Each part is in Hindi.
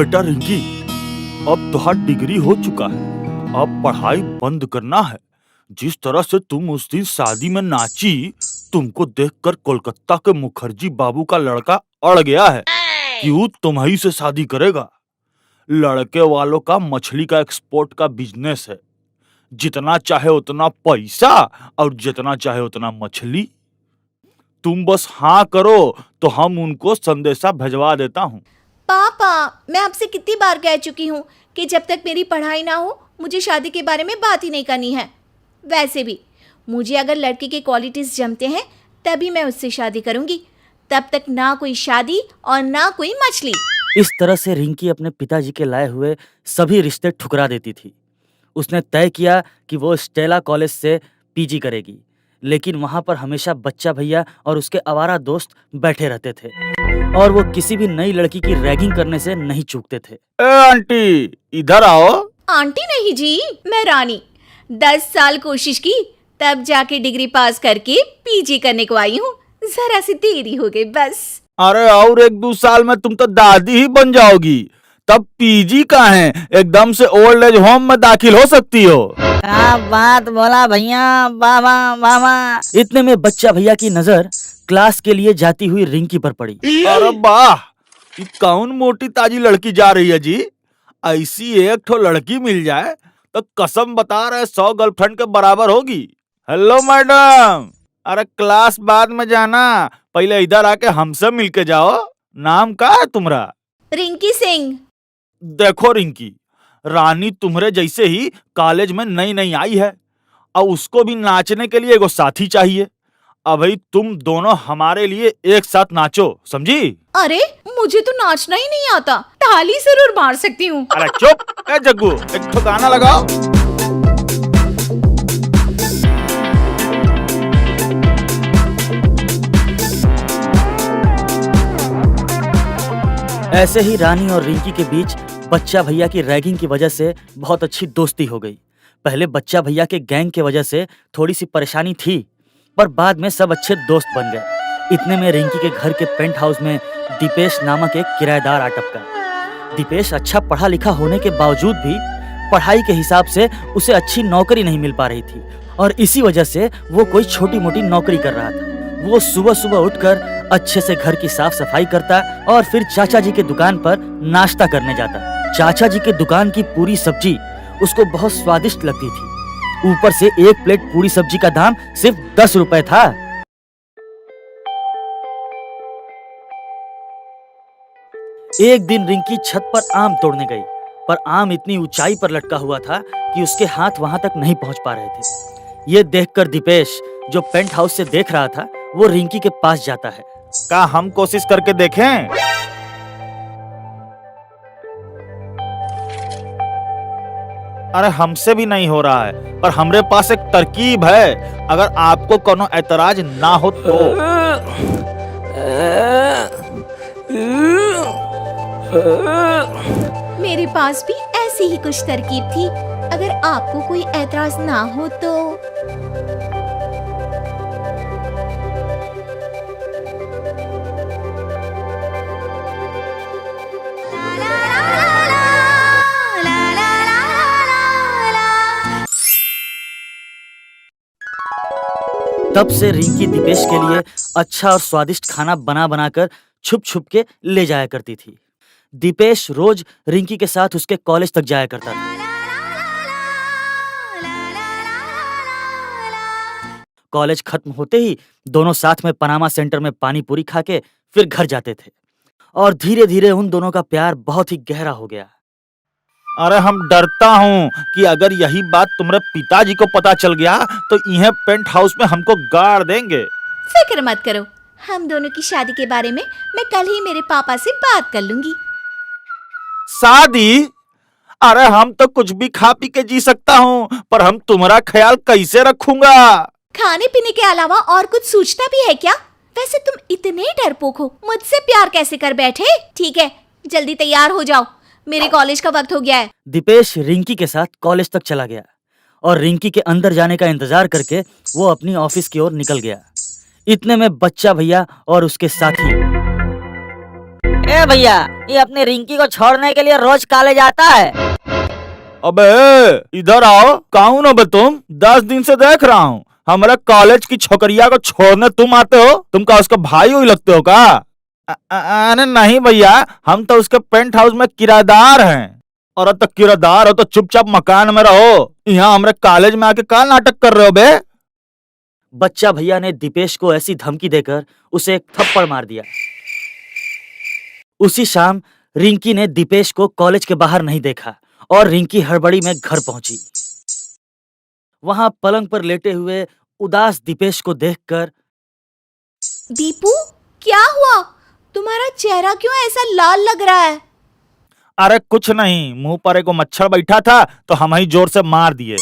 बेटा रिंकी, अब तुम्हारा डिग्री हो चुका है, अब पढ़ाई बंद करना है। जिस तरह से तुम उस दिन शादी में नाची, तुमको देखकर कोलकाता के मुखर्जी बाबू का लड़का अड़ गया है कि वो तुम्ही से शादी करेगा। लड़के वालों का मछली का एक्सपोर्ट का बिजनेस है, जितना चाहे उतना पैसा और जितना चाहे उतना मछली। तुम बस हाँ करो तो हम उनको संदेशा भिजवा देता हूँ। पापा, मैं आपसे कितनी बार कह चुकी हूँ कि जब तक मेरी पढ़ाई ना हो मुझे शादी के बारे में बात ही नहीं करनी है। वैसे भी मुझे अगर लड़के के क्वालिटीज जमते हैं तभी मैं उससे शादी करूंगी, तब तक ना कोई शादी और ना कोई मछली। इस तरह से रिंकी अपने पिताजी के लाए हुए सभी रिश्ते ठुकरा देती थी। उसने तय किया कि वो स्टेला कॉलेज से पीजी करेगी, लेकिन वहाँ पर हमेशा बच्चा भैया और उसके आवारा दोस्त बैठे रहते थे और वो किसी भी नई लड़की की रैगिंग करने से नहीं चूकते थे। ए आंटी, इधर आओ। आंटी नहीं जी, मैं रानी। 10 साल कोशिश की, तब जाके डिग्री पास करके पीजी करने को आई हूँ। जरा सी देरी हो गई बस। अरे और 1-2 साल में तुम तो दादी ही बन जाओगी, तब पीजी कहाँ है, एकदम से ओल्ड एज होम में दाखिल हो सकती हो। क्या बात बोला भैया, बाबा बाबा। इतने में बच्चा भैया की नजर क्लास के लिए जाती हुई रिंकी पर पड़ी। अरे वाह, ये कौन मोटी ताजी लड़की जा रही है जी। ऐसी एक ठो लड़की मिल जाए तो कसम बता रहे 100 गर्लफ्रेंड के बराबर होगी। हेलो मैडम, अरे क्लास बाद में जाना, पहले इधर आके हमसे मिलके जाओ। नाम क्या है तुम्हारा? रिंकी सिंह। देखो रिंकी, रानी तुम्हारे जैसे ही कॉलेज में नई नई आई है और उसको भी नाचने के लिए एगो साथी चाहिए। अभी तुम दोनों हमारे लिए एक साथ नाचो, समझी? अरे मुझे तो नाचना ही नहीं आता, ताली जरूर मार सकती हूँ। अरे चुप, ए जग्गू, एक ठो गाना लगाओ। ऐसे ही रानी और रिंकी के बीच बच्चा भैया की रैगिंग की वजह से बहुत अच्छी दोस्ती हो गई। पहले बच्चा भैया के गैंग के वजह से थोड़ी सी परेशानी थी, पर बाद में सब अच्छे दोस्त बन गए। इतने में रिंकी के घर के पेंट हाउस में दीपेश नामक एक किराएदार आ टपका। दीपेश अच्छा पढ़ा लिखा होने के बावजूद भी पढ़ाई के हिसाब से उसे अच्छी नौकरी नहीं मिल पा रही थी और इसी वजह से वो कोई छोटी मोटी नौकरी कर रहा था। वो सुबह सुबह उठकर अच्छे से घर की साफ सफाई करता और फिर चाचा जी के दुकान पर नाश्ता करने जाता। चाचा जी के दुकान की पूरी सब्जी उसको बहुत स्वादिष्ट लगती थी। ऊपर से एक प्लेट पूरी सब्जी का दाम सिर्फ 10 रुपए था। एक दिन रिंकी छत पर आम तोड़ने गई, पर आम इतनी ऊंचाई पर लटका हुआ था कि उसके हाथ वहां तक नहीं पहुंच पा रहे थे। ये देखकर दीपेश, जो पेंट हाउस से देख रहा था, वो रिंकी के पास जाता है। क्या हम कोशिश करके देखें? अरे हमसे भी नहीं हो रहा है, पर हमरे पास एक तरकीब है, अगर आपको कोनो ऐतराज ना हो तो। मेरे पास भी ऐसी ही कुछ तरकीब थी, अगर आपको कोई ऐतराज ना हो तो। तब से रिंकी दीपेश के लिए अच्छा और स्वादिष्ट खाना बना बनाकर छुप छुप के ले जाया करती थी। दीपेश रोज रिंकी के साथ उसके कॉलेज तक जाया करता था। कॉलेज खत्म होते ही दोनों साथ में पनामा सेंटर में पानी पूरी खा के फिर घर जाते थे और धीरे धीरे उन दोनों का प्यार बहुत ही गहरा हो गया। अरे हम डरता हूँ कि अगर यही बात तुम्हारे पिताजी को पता चल गया तो यह पेंट हाउस में हमको गाड़ देंगे। फिक्र मत करो, हम दोनों की शादी के बारे में मैं कल ही मेरे पापा से बात कर लूंगी। शादी? अरे हम तो कुछ भी खा पी के जी सकता हूँ, पर हम तुम्हारा ख्याल कैसे रखूंगा? खाने पीने के अलावा और कुछ सोचता भी है क्या? वैसे तुम इतने डरपोक हो, मुझसे प्यार कैसे कर बैठे? ठीक है, जल्दी तैयार हो जाओ, मेरे कॉलेज का वक्त हो गया है। दीपेश रिंकी के साथ कॉलेज तक चला गया और रिंकी के अंदर जाने का इंतजार करके वो अपनी ऑफिस की ओर निकल गया। इतने में बच्चा भैया और उसके साथी। ए अरे भैया, ये अपनी रिंकी को छोड़ने के लिए रोज कॉलेज आता है। अबे इधर आओ, कौन हो बे तुम? 10 दिन से देख रहा हूँ हमारे कॉलेज की छोकरिया को छोड़ने तुम आते हो। तुम का उसका भाई हुई लगते हो का? अरे नहीं भैया, हम तो उसके पेंट हाउस में किराएदार हैं। और तो किराएदार हो तो चुपचाप मकान में रहो, यहाँ हमारे कॉलेज में आके क्या नाटक कर रहे हो बे? बच्चा भैया ने दीपेश को ऐसी धमकी देकर उसे एक थप्पड़ मार दिया। उसी शाम रिंकी ने दीपेश को कॉलेज के बाहर नहीं देखा और रिंकी हड़बड़ी में घर पहुंची। वहां पलंग पर लेटे हुए उदास दीपेश को देखकर, दीपू, क्या हुआ? तुम्हारा चेहरा क्यों ऐसा लाल लग रहा है? अरे कुछ नहीं, मुंह पर एक मच्छर बैठा था तो हम ही जोर से मार दिए।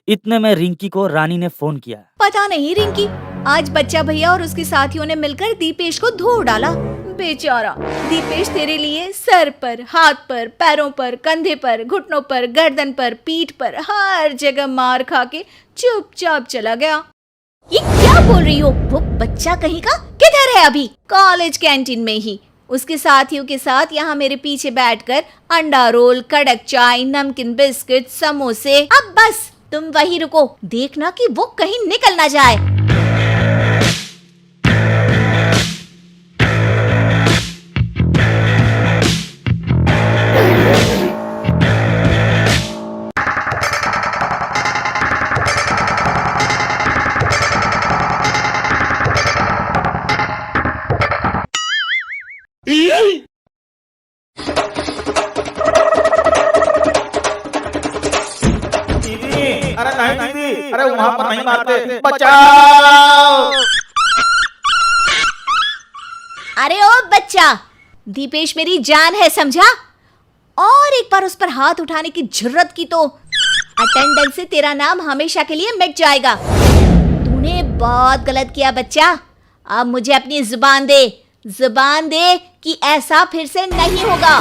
इतने में रिंकी को रानी ने फोन किया। पता नहीं रिंकी, आज बच्चा भैया और उसके साथियों ने मिलकर दीपेश को धो डाला। बेचारा दीपेश तेरे लिए सर पर, हाथ पर, पैरों पर, कंधे पर, घुटनों पर, गर्दन पर, पीठ पर, हर जगह मार खा के चुपचाप चला गया। ये क्या बोल रही हो? वो बच्चा कहीं का किधर है? अभी कॉलेज कैंटीन में ही उसके साथियों के साथ यहाँ मेरे पीछे बैठकर अंडा रोल, कड़क चाय, नमकीन बिस्किट, समोसे। अब बस तुम वही रुको, देखना कि वो कहीं निकल ना जाए। अरे नहीं दीदी, अरे वहाँ पर नहीं मारते, बचाओ। अरे ओ बच्चा, दीपेश मेरी जान है, समझा? और एक बार उस पर हाथ उठाने की जुर्रत की तो अटेंडेंस से तेरा नाम हमेशा के लिए मिट जाएगा। तूने बहुत गलत किया बच्चा। अब मुझे अपनी जुबान दे कि ऐसा फिर से नहीं होगा।